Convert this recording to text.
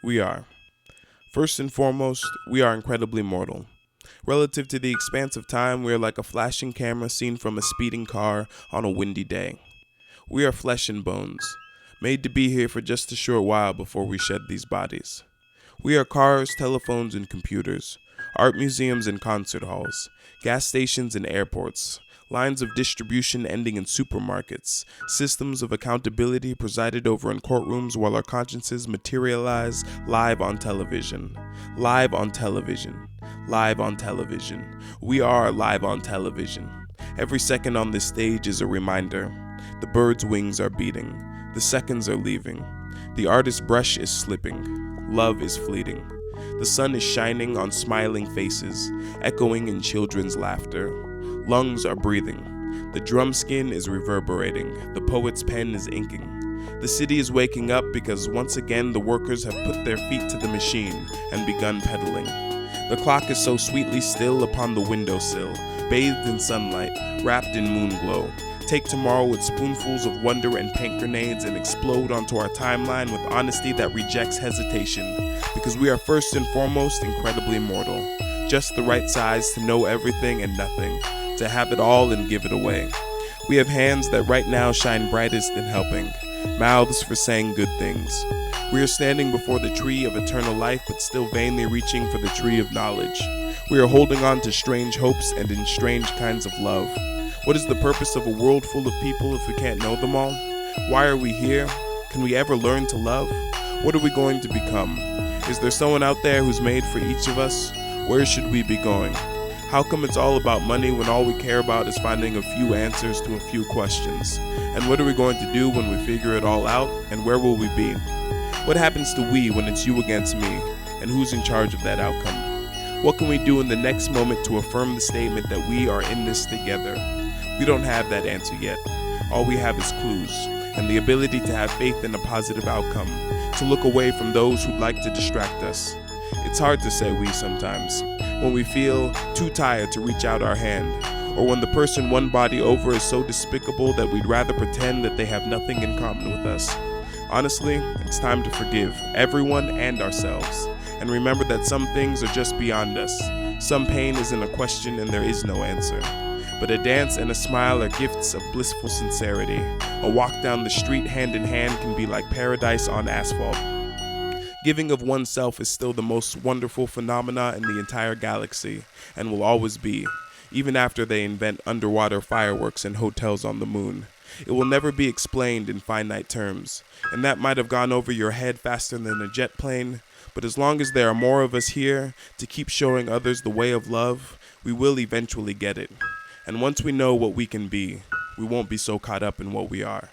We are. First and foremost, we are incredibly mortal. Relative to the expanse of time, we are like a flashing camera seen from a speeding car on a windy day. We are flesh and bones, made to be here for just a short while before we shed these bodies. We are cars, telephones, and computers, art museums and concert halls, gas stations and airports, lines of distribution ending in supermarkets, systems of accountability presided over in courtrooms while our consciences materialize live on television. Live on television. Live on television. We are live on television. Every second on this stage is a reminder. The bird's wings are beating. The seconds are leaving. The artist's brush is slipping. Love is fleeting. The sun is shining on smiling faces, echoing in children's laughter. Lungs are breathing. The drum skin is reverberating. The poet's pen is inking. The city is waking up because once again the workers have put their feet to the machine and begun pedaling. The clock is so sweetly still upon the windowsill, bathed in sunlight, wrapped in moon glow. Take tomorrow with spoonfuls of wonder and paint grenades and explode onto our timeline with honesty that rejects hesitation, because we are first and foremost incredibly mortal, just the right size to know everything and nothing, to have it all and give it away. We have hands that right now shine brightest in helping, mouths for saying good things. We are standing before the tree of eternal life, but still vainly reaching for the tree of knowledge. We are holding on to strange hopes and in strange kinds of love. What is the purpose of a world full of people if we can't know them all? Why are we here? Can we ever learn to love? What are we going to become? Is there someone out there who's made for each of us? Where should we be going? How come it's all about money when all we care about is finding a few answers to a few questions? And what are we going to do when we figure it all out? And where will we be? What happens to we when it's you against me? And who's in charge of that outcome? What can we do in the next moment to affirm the statement that we are in this together? We don't have that answer yet. All we have is clues, and the ability to have faith in a positive outcome, to look away from those who'd like to distract us. It's hard to say we sometimes, when we feel too tired to reach out our hand, or when the person one body over is so despicable that we'd rather pretend that they have nothing in common with us. Honestly, it's time to forgive everyone and ourselves, and remember that some things are just beyond us. Some pain isn't a question and there is no answer. But a dance and a smile are gifts of blissful sincerity. A walk down the street hand in hand can be like paradise on asphalt. Giving of oneself is still the most wonderful phenomena in the entire galaxy, and will always be, even after they invent underwater fireworks and hotels on the moon. It will never be explained in finite terms, and that might have gone over your head faster than a jet plane, but as long as there are more of us here to keep showing others the way of love, we will eventually get it. And once we know what we can be, we won't be so caught up in what we are.